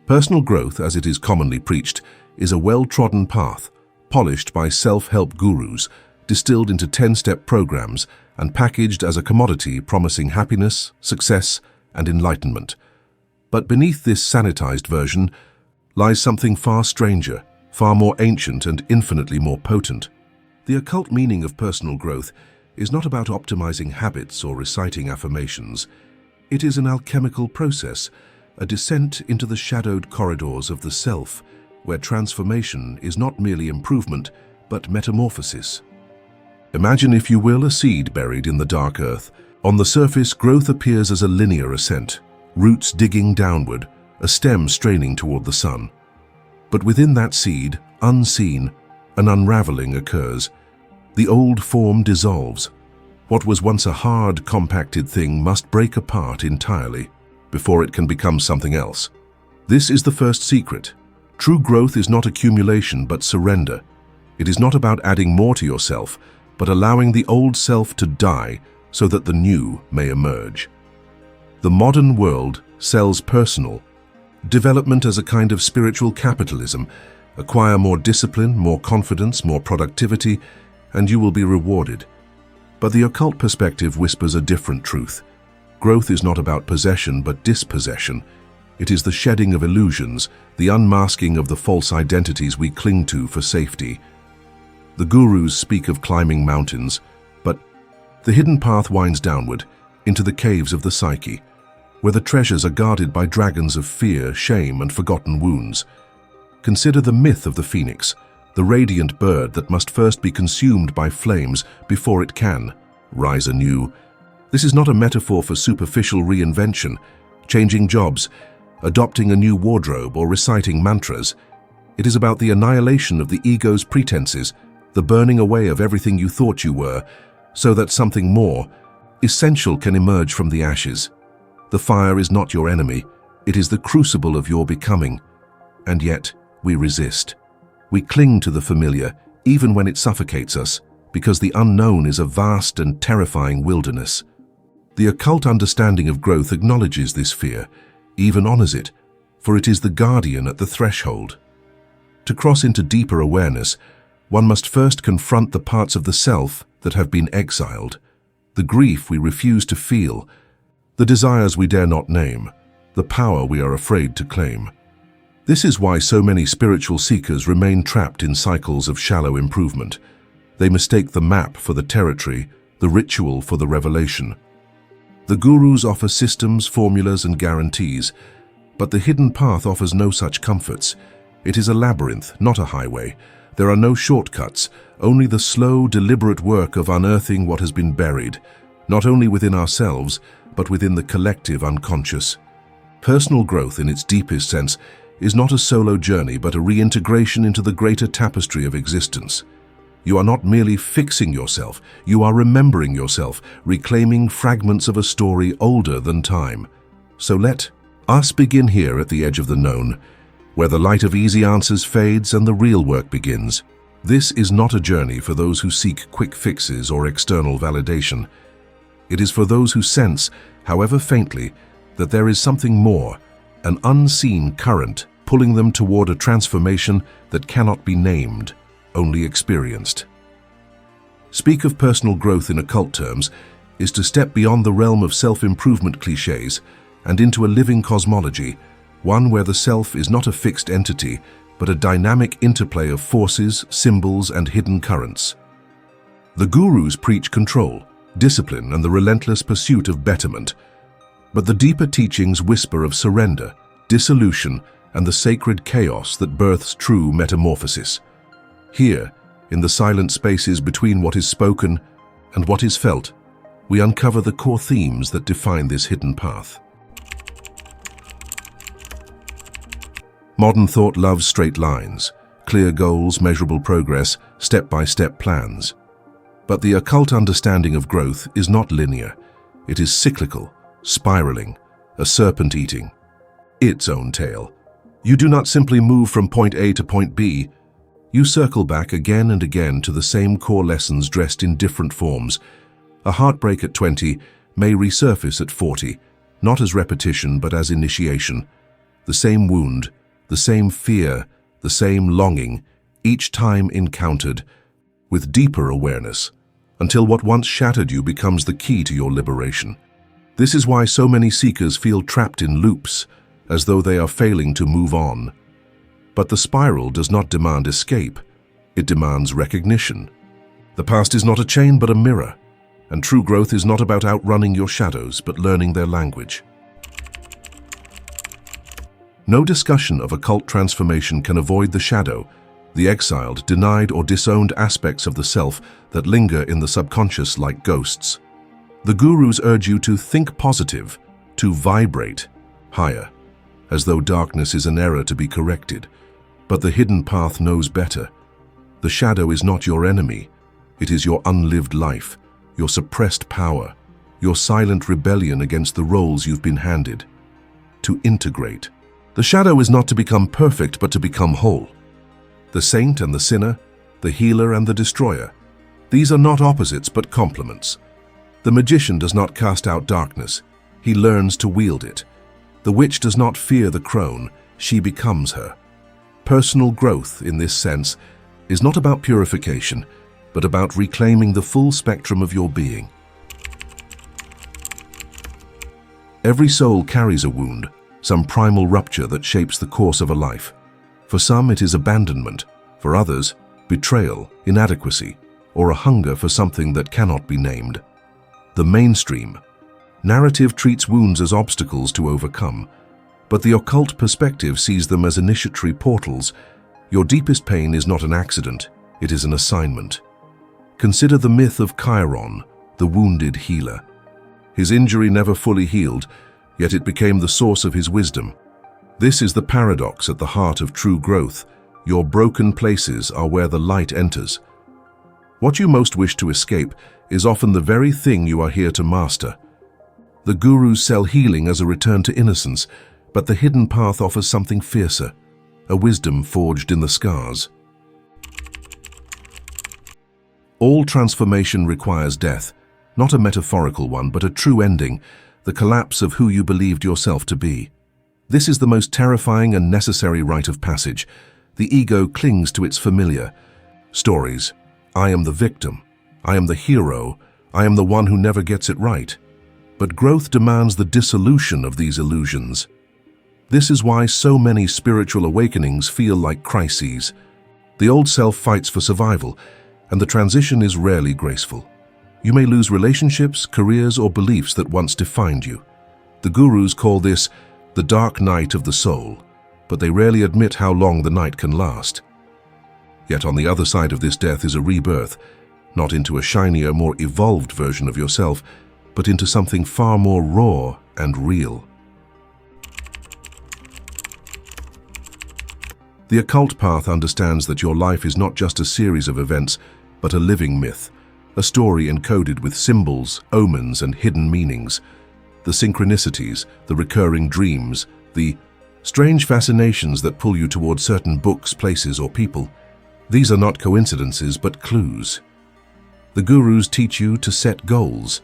Personal growth, as it is commonly preached, is a well-trodden path, polished by self-help gurus, distilled into 10-step programs, and packaged as a commodity promising happiness, success, and enlightenment. But beneath this sanitized version lies something far stranger, far more ancient and infinitely more potent. The occult meaning of personal growth is not about optimizing habits or reciting affirmations. It is an alchemical process, a descent into the shadowed corridors of the self, where transformation is not merely improvement, but metamorphosis. Imagine, if you will, a seed buried in the dark earth. On the surface, growth appears as a linear ascent, roots digging downward, a stem straining toward the sun. But within that seed, unseen, an unraveling occurs. The old form dissolves. What was once a hard, compacted thing must break apart entirely before it can become something else. This is the first secret. True growth is not accumulation, but surrender. It is not about adding more to yourself, but allowing the old self to die so that the new may emerge. The modern world sells personal development as a kind of spiritual capitalism. Acquire more discipline, more confidence, more productivity, and you will be rewarded. But the occult perspective whispers a different truth. Growth is not about possession, but dispossession. It is the shedding of illusions, the unmasking of the false identities we cling to for safety. The gurus speak of climbing mountains, but the hidden path winds downward into the caves of the psyche, where the treasures are guarded by dragons of fear, shame, and forgotten wounds. Consider the myth of the phoenix, the radiant bird that must first be consumed by flames before it can rise anew. This is not a metaphor for superficial reinvention, changing jobs, adopting a new wardrobe, or reciting mantras. It is about the annihilation of the ego's pretenses, the burning away of everything you thought you were, so that something more essential can emerge from the ashes. The fire is not your enemy, it is the crucible of your becoming. And yet, we resist. We cling to the familiar, even when it suffocates us, because the unknown is a vast and terrifying wilderness. The occult understanding of growth acknowledges this fear, even honors it, for it is the guardian at the threshold. To cross into deeper awareness, one must first confront the parts of the self that have been exiled, the grief we refuse to feel, the desires we dare not name, the power we are afraid to claim. This is why so many spiritual seekers remain trapped in cycles of shallow improvement. They mistake the map for the territory, the ritual for the revelation. The gurus offer systems, formulas, and guarantees, but the hidden path offers no such comforts. It is a labyrinth, not a highway. There are no shortcuts, only the slow, deliberate work of unearthing what has been buried, not only within ourselves, but within the collective unconscious. Personal growth, in its deepest sense, is not a solo journey, but a reintegration into the greater tapestry of existence. You are not merely fixing yourself, you are remembering yourself, reclaiming fragments of a story older than time. So let us begin here at the edge of the known, where the light of easy answers fades and the real work begins. This is not a journey for those who seek quick fixes or external validation. It is for those who sense, however faintly, that there is something more, an unseen current pulling them toward a transformation that cannot be named, only experienced. Speak of personal growth in occult terms is to step beyond the realm of self-improvement cliches and into a living cosmology, one where the self is not a fixed entity, but a dynamic interplay of forces, symbols, and hidden currents. The gurus preach control, discipline, and the relentless pursuit of betterment, but the deeper teachings whisper of surrender, dissolution, and the sacred chaos that births true metamorphosis. Here, in the silent spaces between what is spoken and what is felt, we uncover the core themes that define this hidden path. Modern thought loves straight lines, clear goals, measurable progress, step-by-step plans. But the occult understanding of growth is not linear. It is cyclical, spiraling, a serpent eating its own tail. You do not simply move from point A to point B. You circle back again and again to the same core lessons dressed in different forms. A heartbreak at 20 may resurface at 40, not as repetition but as initiation. The same wound, the same fear, the same longing, each time encountered, with deeper awareness, until what once shattered you becomes the key to your liberation. This is why so many seekers feel trapped in loops, as though they are failing to move on. But the spiral does not demand escape, it demands recognition. The past is not a chain but a mirror, and true growth is not about outrunning your shadows but learning their language. No discussion of occult transformation can avoid the shadow, the exiled, denied or disowned aspects of the self that linger in the subconscious like ghosts. The gurus urge you to think positive, to vibrate higher, as though darkness is an error to be corrected. But the hidden path knows better. The shadow is not your enemy. It is your unlived life, your suppressed power, your silent rebellion against the roles you've been handed. To integrate. The shadow is not to become perfect, but to become whole. The saint and the sinner, the healer and the destroyer. These are not opposites, but complements. The magician does not cast out darkness. He learns to wield it. The witch does not fear the crone. She becomes her. Personal growth, in this sense, is not about purification, but about reclaiming the full spectrum of your being. Every soul carries a wound, some primal rupture that shapes the course of a life. For some it is abandonment, for others, betrayal, inadequacy, or a hunger for something that cannot be named. The mainstream narrative treats wounds as obstacles to overcome, but the occult perspective sees them as initiatory portals. Your deepest pain is not an accident, it is an assignment. Consider the myth of Chiron, the wounded healer. His injury never fully healed, yet it became the source of his wisdom. This is the paradox at the heart of true growth. Your broken places are where the light enters. What you most wish to escape is often the very thing you are here to master. The gurus sell healing as a return to innocence, but the hidden path offers something fiercer, a wisdom forged in the scars. All transformation requires death, not a metaphorical one, but a true ending, the collapse of who you believed yourself to be. This is the most terrifying and necessary rite of passage. The ego clings to its familiar stories. I am the victim. I am the hero. I am the one who never gets it right. But growth demands the dissolution of these illusions. This is why so many spiritual awakenings feel like crises. The old self fights for survival, and the transition is rarely graceful. You may lose relationships, careers, or beliefs that once defined you. The gurus call this the dark night of the soul, but they rarely admit how long the night can last. Yet on the other side of this death is a rebirth, not into a shinier, more evolved version of yourself, but into something far more raw and real. The occult path understands that your life is not just a series of events, but a living myth, a story encoded with symbols, omens, and hidden meanings. The synchronicities, the recurring dreams, the strange fascinations that pull you toward certain books, places, or people. These are not coincidences, but clues. The gurus teach you to set goals.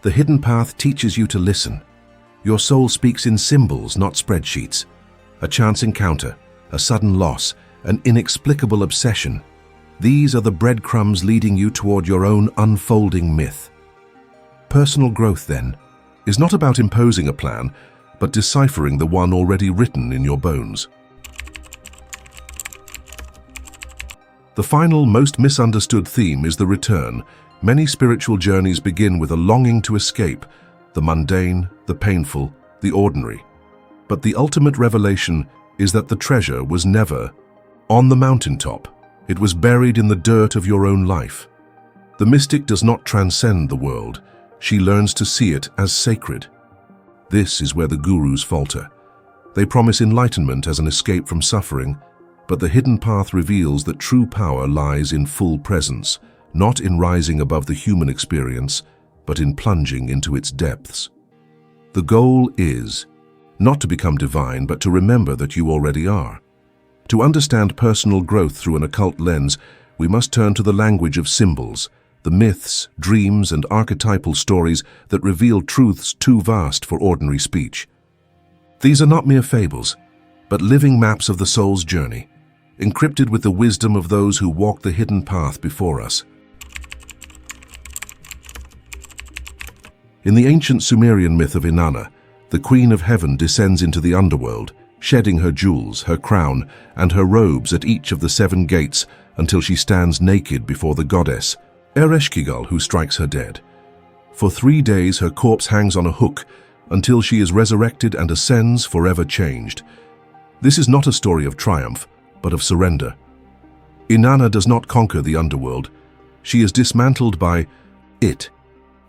The hidden path teaches you to listen. Your soul speaks in symbols, not spreadsheets. A chance encounter, a sudden loss, an inexplicable obsession. These are the breadcrumbs leading you toward your own unfolding myth. Personal growth, then, is not about imposing a plan, but deciphering the one already written in your bones. The final, most misunderstood theme is the return. Many spiritual journeys begin with a longing to escape, the mundane, the painful, the ordinary. But the ultimate revelation is that the treasure was never on the mountaintop. It was buried in the dirt of your own life. The mystic does not transcend the world. She learns to see it as sacred. This is where the gurus falter. They promise enlightenment as an escape from suffering, but the hidden path reveals that true power lies in full presence, not in rising above the human experience, but in plunging into its depths. The goal is not to become divine, but to remember that you already are. To understand personal growth through an occult lens, we must turn to the language of symbols, the myths, dreams, and archetypal stories that reveal truths too vast for ordinary speech. These are not mere fables. but living maps of the soul's journey, encrypted with the wisdom of those who walk the hidden path before us. In the ancient Sumerian myth of Inanna, the Queen of Heaven descends into the underworld, shedding her jewels, her crown, and her robes at each of the 7 gates until she stands naked before the goddess, Ereshkigal, who strikes her dead. For 3 days her corpse hangs on a hook until she is resurrected and ascends forever changed. This is not a story of triumph, but of surrender. Inanna does not conquer the underworld. She is dismantled by it.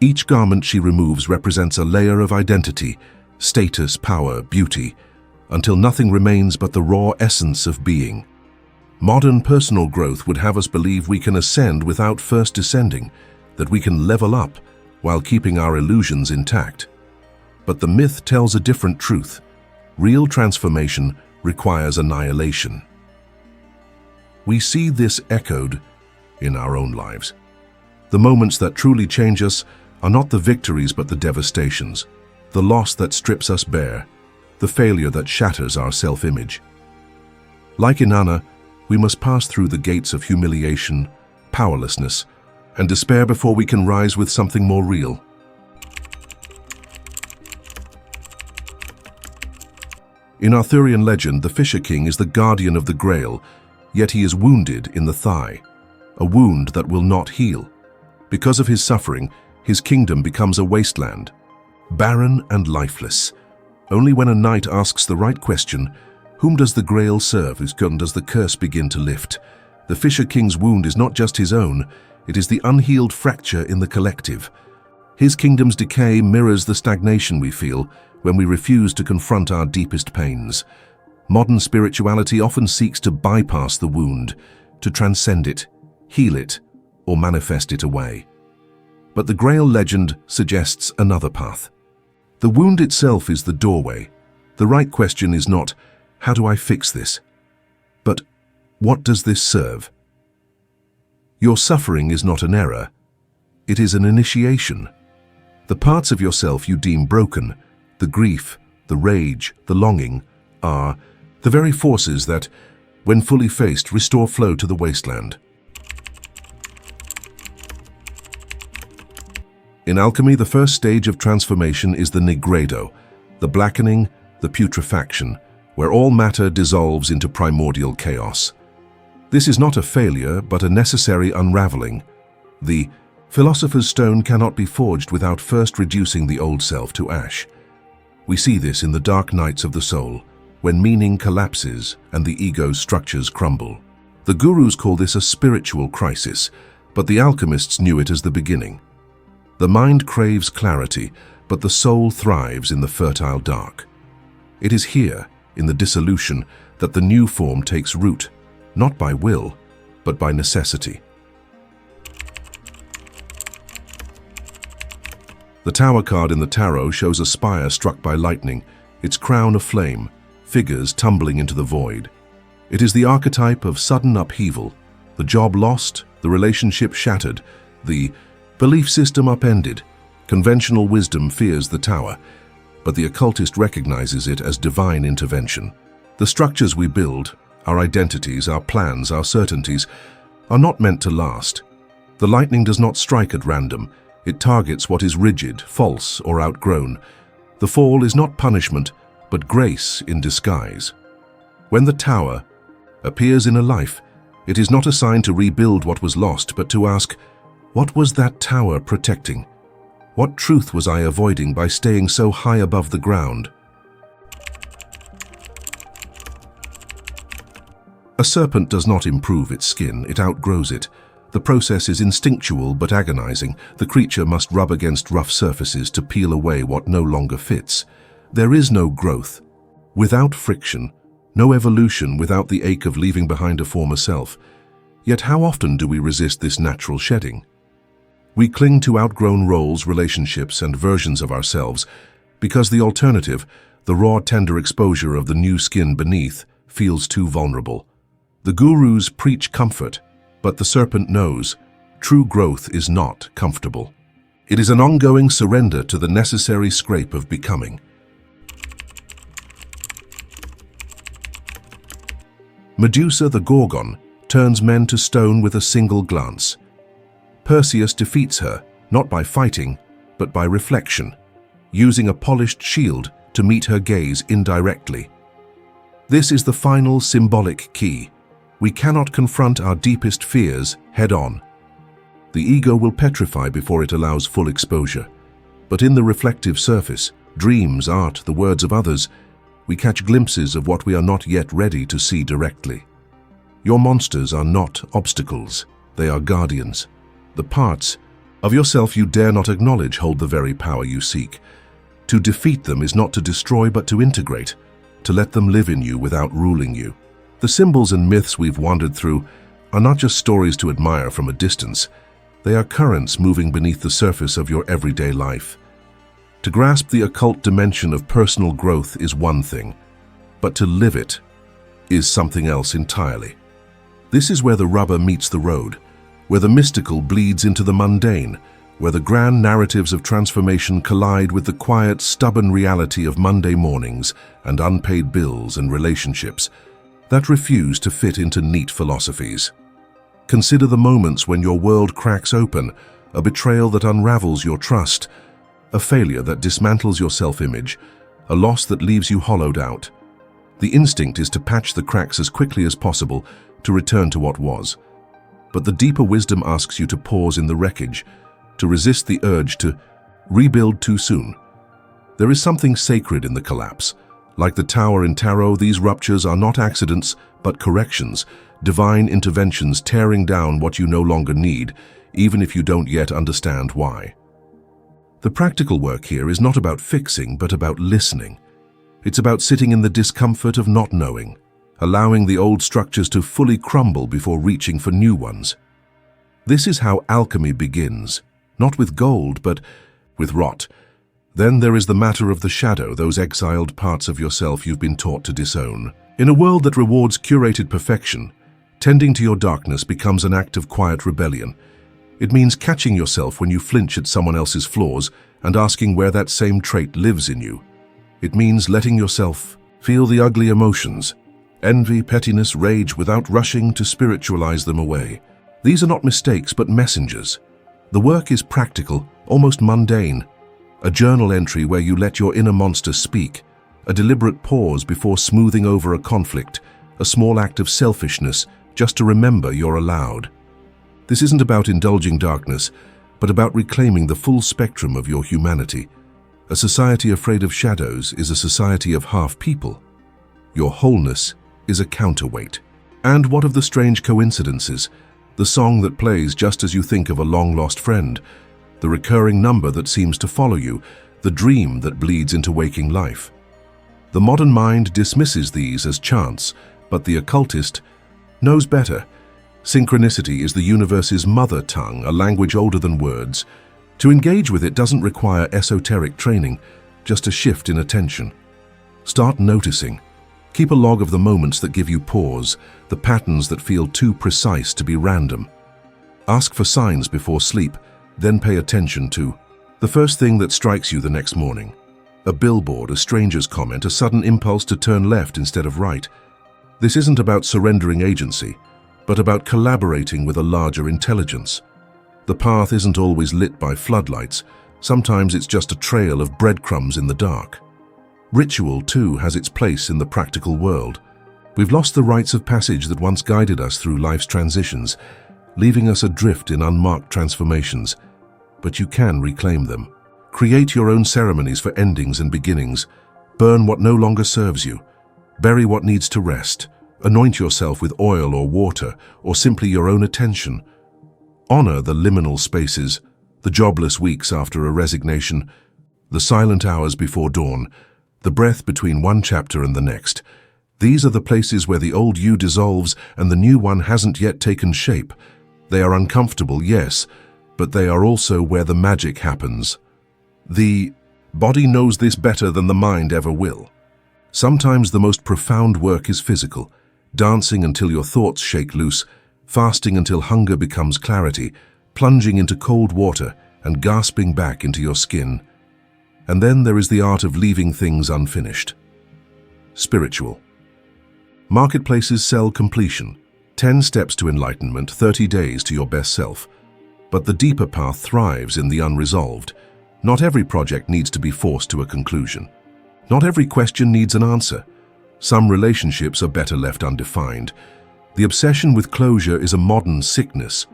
Each garment she removes represents a layer of identity, status, power, beauty, until nothing remains but the raw essence of being. Modern personal growth would have us believe we can ascend without first descending, that we can level up while keeping our illusions intact. But the myth tells a different truth. Real transformation requires annihilation. We see this echoed in our own lives. The moments that truly change us are not the victories but the devastations, the loss that strips us bare, the failure that shatters our self-image. Like Inanna, we must pass through the gates of humiliation, powerlessness, and despair before we can rise with something more real. In Arthurian legend, the Fisher King is the guardian of the Grail, yet he is wounded in the thigh, a wound that will not heal. Because of his suffering, his kingdom becomes a wasteland, barren and lifeless. Only when a knight asks the right question, whom does the Grail serve, does the curse begin to lift. The Fisher King's wound is not just his own, it is the unhealed fracture in the collective. His kingdom's decay mirrors the stagnation we feel when we refuse to confront our deepest pains. Modern spirituality often seeks to bypass the wound, to transcend it, heal it, or manifest it away. But the Grail legend suggests another path. The wound itself is the doorway. The right question is not, how do I fix this? But, what does this serve? Your suffering is not an error. It is an initiation. The parts of yourself you deem broken, the grief, the rage, the longing, are the very forces that, when fully faced, restore flow to the wasteland. In alchemy, the first stage of transformation is the nigredo, the blackening, the putrefaction, where all matter dissolves into primordial chaos. This is not a failure, but a necessary unraveling. The philosopher's stone cannot be forged without first reducing the old self to ash. We see this in the dark nights of the soul, when meaning collapses and the ego's structures crumble. The gurus call this a spiritual crisis, but the alchemists knew it as the beginning. The mind craves clarity, but the soul thrives in the fertile dark. It is here, in the dissolution, that the new form takes root, not by will, but by necessity. The Tower card in the tarot shows a spire struck by lightning, its crown aflame, figures tumbling into the void. It is the archetype of sudden upheaval, the job lost, the relationship shattered, the belief system upended. Conventional wisdom fears the tower, but the occultist recognizes it as divine intervention. The structures we build, our identities, our plans, our certainties, are not meant to last. The lightning does not strike at random. It targets what is rigid, false, or outgrown. The fall is not punishment, but grace in disguise. When the tower appears in a life, it is not a sign to rebuild what was lost, but to ask, what was that tower protecting? What truth was I avoiding by staying so high above the ground? A serpent does not improve its skin, it outgrows it. The process is instinctual but agonizing. The creature must rub against rough surfaces to peel away what no longer fits. There is no growth without friction, no evolution without the ache of leaving behind a former self. Yet how often do we resist this natural shedding? We cling to outgrown roles, relationships, and versions of ourselves because the alternative, the raw, tender exposure of the new skin beneath, feels too vulnerable. The gurus preach comfort, but the serpent knows true growth is not comfortable. It is an ongoing surrender to the necessary scrape of becoming. Medusa the Gorgon turns men to stone with a single glance. Perseus defeats her, not by fighting, but by reflection, using a polished shield to meet her gaze indirectly. This is the final symbolic key. We cannot confront our deepest fears head-on. The ego will petrify before it allows full exposure. But in the reflective surface, dreams, art, the words of others, we catch glimpses of what we are not yet ready to see directly. Your monsters are not obstacles, they are guardians. The parts of yourself you dare not acknowledge hold the very power you seek. To defeat them is not to destroy but to integrate, to let them live in you without ruling you. The symbols and myths we've wandered through are not just stories to admire from a distance. They are currents moving beneath the surface of your everyday life. To grasp the occult dimension of personal growth is one thing, but to live it is something else entirely. This is where the rubber meets the road, where the mystical bleeds into the mundane, where the grand narratives of transformation collide with the quiet, stubborn reality of Monday mornings and unpaid bills and relationships that refuse to fit into neat philosophies. Consider the moments when your world cracks open, a betrayal that unravels your trust, a failure that dismantles your self-image, a loss that leaves you hollowed out. The instinct is to patch the cracks as quickly as possible, to return to what was. But the deeper wisdom asks you to pause in the wreckage, to resist the urge to rebuild too soon. There is something sacred in the collapse. Like the tower in tarot, these ruptures are not accidents, but corrections, divine interventions tearing down what you no longer need, even if you don't yet understand why. The practical work here is not about fixing, but about listening. It's about sitting in the discomfort of not knowing, allowing the old structures to fully crumble before reaching for new ones. This is how alchemy begins, not with gold, but with rot. Then there is the matter of the shadow, those exiled parts of yourself you've been taught to disown. In a world that rewards curated perfection, tending to your darkness becomes an act of quiet rebellion. It means catching yourself when you flinch at someone else's flaws and asking where that same trait lives in you. It means letting yourself feel the ugly emotions, envy, pettiness, rage, without rushing to spiritualize them away. These are not mistakes, but messengers. The work is practical, almost mundane. A journal entry where you let your inner monster speak, a deliberate pause before smoothing over a conflict, a small act of selfishness just to remember you're allowed. This isn't about indulging darkness, but about reclaiming the full spectrum of your humanity. A society afraid of shadows is a society of half people. Your wholeness is a counterweight. And what of the strange coincidences? The song that plays just as you think of a long-lost friend, the recurring number that seems to follow you, the dream that bleeds into waking life. The modern mind dismisses these as chance, but the occultist knows better. Synchronicity is the universe's mother tongue, a language older than words. To engage with it doesn't require esoteric training, just a shift in attention. Start noticing. Keep a log of the moments that give you pause, the patterns that feel too precise to be random. Ask for signs before sleep, then pay attention to the first thing that strikes you the next morning. A billboard, a stranger's comment, a sudden impulse to turn left instead of right. This isn't about surrendering agency, but about collaborating with a larger intelligence. The path isn't always lit by floodlights. Sometimes it's just a trail of breadcrumbs in the dark. Ritual, too, has its place in the practical world. We've lost the rites of passage that once guided us through life's transitions, leaving us adrift in unmarked transformations. But you can reclaim them. Create your own ceremonies for endings and beginnings. Burn what no longer serves you. Bury what needs to rest. Anoint yourself with oil or water, or simply your own attention. Honor the liminal spaces, the jobless weeks after a resignation, the silent hours before dawn, the breath between one chapter and the next. These are the places where the old you dissolves and the new one hasn't yet taken shape. They are uncomfortable, yes, but they are also where the magic happens. The body knows this better than the mind ever will. Sometimes the most profound work is physical, dancing until your thoughts shake loose, fasting until hunger becomes clarity, plunging into cold water and gasping back into your skin. And then there is the art of leaving things unfinished. Spiritual. Marketplaces sell completion. 10 steps to enlightenment, 30 days to your best self. But the deeper path thrives in the unresolved. Not every project needs to be forced to a conclusion. Not every question needs an answer. Some relationships are better left undefined. The obsession with closure is a modern sickness.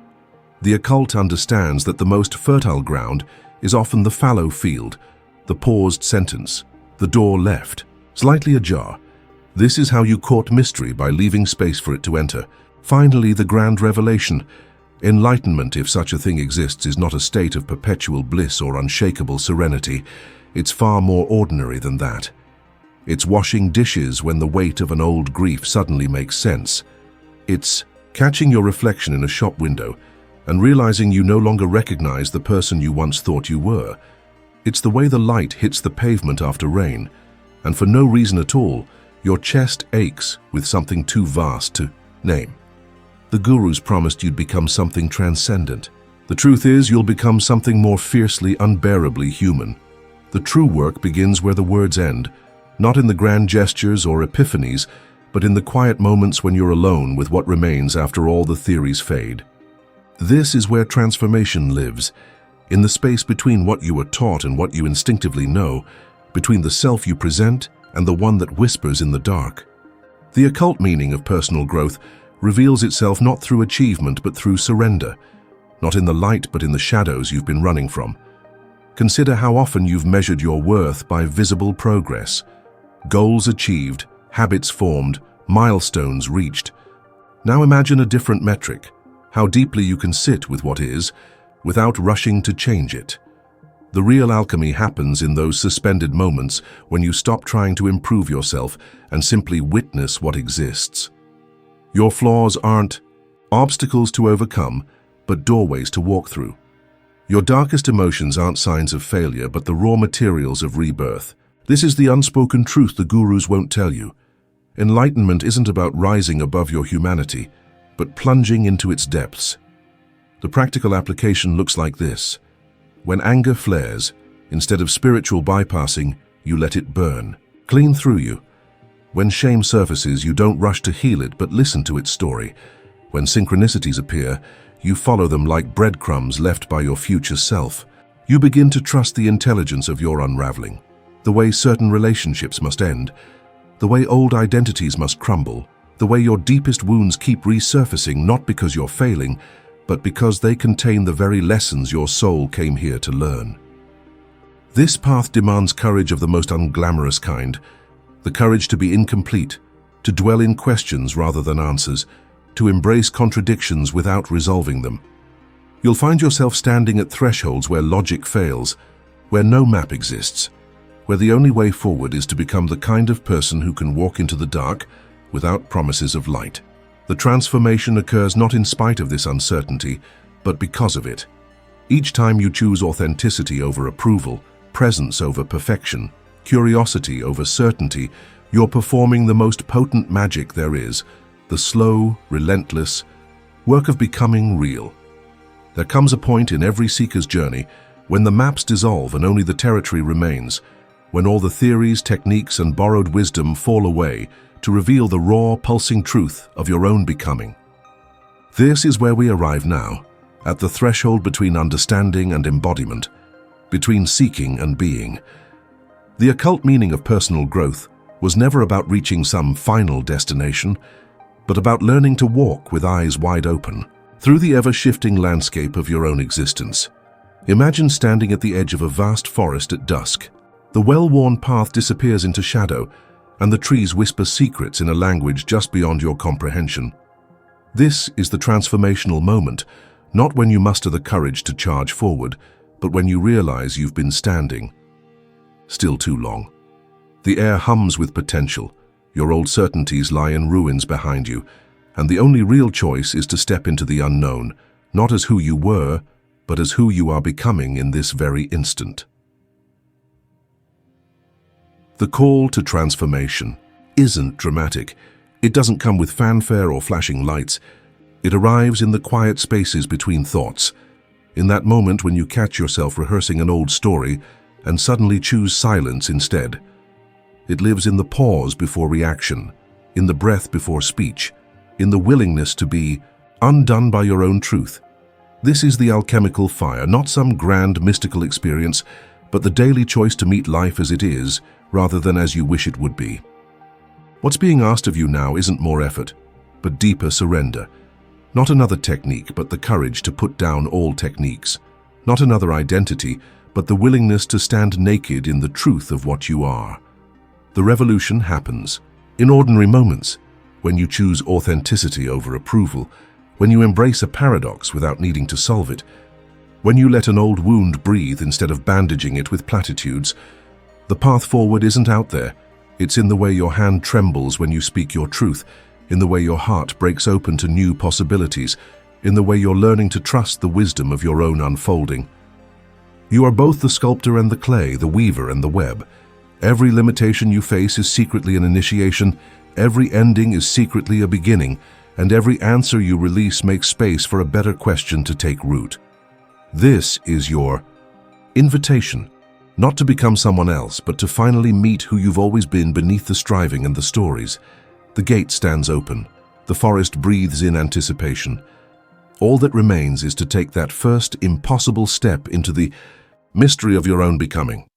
The occult understands that the most fertile ground is often the fallow field, the paused sentence, the door left, slightly ajar. This is how you court mystery, by leaving space for it to enter. Finally, the grand revelation. Enlightenment, if such a thing exists, is not a state of perpetual bliss or unshakable serenity. It's far more ordinary than that. It's washing dishes when the weight of an old grief suddenly makes sense. It's catching your reflection in a shop window and realizing you no longer recognize the person you once thought you were. It's the way the light hits the pavement after rain, and for no reason at all, your chest aches with something too vast to name. The gurus promised you'd become something transcendent. The truth is, you'll become something more fiercely, unbearably human. The true work begins where the words end, not in the grand gestures or epiphanies, but in the quiet moments when you're alone with what remains after all the theories fade. This is where transformation lives, in the space between what you were taught and what you instinctively know, between the self you present and the one that whispers in the dark. The occult meaning of personal growth reveals itself not through achievement but through surrender, not in the light but in the shadows you've been running from. Consider how often you've measured your worth by visible progress. Goals achieved, habits formed, milestones reached. Now imagine a different metric, how deeply you can sit with what is, without rushing to change it. The real alchemy happens in those suspended moments when you stop trying to improve yourself and simply witness what exists. Your flaws aren't obstacles to overcome, but doorways to walk through. Your darkest emotions aren't signs of failure, but the raw materials of rebirth. This is the unspoken truth the gurus won't tell you. Enlightenment isn't about rising above your humanity, but plunging into its depths. The practical application looks like this. When anger flares, instead of spiritual bypassing, you let it burn, clean through you. When shame surfaces, you don't rush to heal it, but listen to its story. When synchronicities appear, you follow them like breadcrumbs left by your future self. You begin to trust the intelligence of your unraveling, the way certain relationships must end, the way old identities must crumble, the way your deepest wounds keep resurfacing, not because you're failing, but because they contain the very lessons your soul came here to learn. This path demands courage of the most unglamorous kind, the courage to be incomplete, to dwell in questions rather than answers, to embrace contradictions without resolving them. You'll find yourself standing at thresholds where logic fails, where no map exists, where the only way forward is to become the kind of person who can walk into the dark without promises of light. The transformation occurs not in spite of this uncertainty, but because of it. Each time you choose authenticity over approval, presence over perfection, curiosity over certainty, you're performing the most potent magic there is, the slow, relentless work of becoming real. There comes a point in every seeker's journey when the maps dissolve and only the territory remains, when all the theories, techniques, and borrowed wisdom fall away to reveal the raw, pulsing truth of your own becoming. This is where we arrive now, at the threshold between understanding and embodiment, between seeking and being. The occult meaning of personal growth was never about reaching some final destination, but about learning to walk with eyes wide open through the ever-shifting landscape of your own existence. Imagine standing at the edge of a vast forest at dusk. The well-worn path disappears into shadow, and the trees whisper secrets in a language just beyond your comprehension. This is the transformational moment, not when you muster the courage to charge forward, but when you realize you've been standing still too long. The air hums with potential, your old certainties lie in ruins behind you, and the only real choice is to step into the unknown, not as who you were, but as who you are becoming in this very instant. The call to transformation isn't dramatic. It doesn't come with fanfare or flashing lights. It arrives in the quiet spaces between thoughts, in that moment when you catch yourself rehearsing an old story and suddenly choose silence instead. It lives in the pause before reaction, in the breath before speech, in the willingness to be undone by your own truth. This is the alchemical fire, not some grand mystical experience, but the daily choice to meet life as it is, rather than as you wish it would be. What's being asked of you now isn't more effort, but deeper surrender. Not another technique, but the courage to put down all techniques. Not another identity, but the willingness to stand naked in the truth of what you are. The revolution happens in ordinary moments, when you choose authenticity over approval, when you embrace a paradox without needing to solve it, when you let an old wound breathe instead of bandaging it with platitudes. The path forward isn't out there. It's in the way your hand trembles when you speak your truth, in the way your heart breaks open to new possibilities, in the way you're learning to trust the wisdom of your own unfolding. You are both the sculptor and the clay, the weaver and the web. Every limitation you face is secretly an initiation, every ending is secretly a beginning, and every answer you release makes space for a better question to take root. This is your invitation, not to become someone else, but to finally meet who you've always been beneath the striving and the stories. The gate stands open. The forest breathes in anticipation. All that remains is to take that first impossible step into the mystery of your own becoming.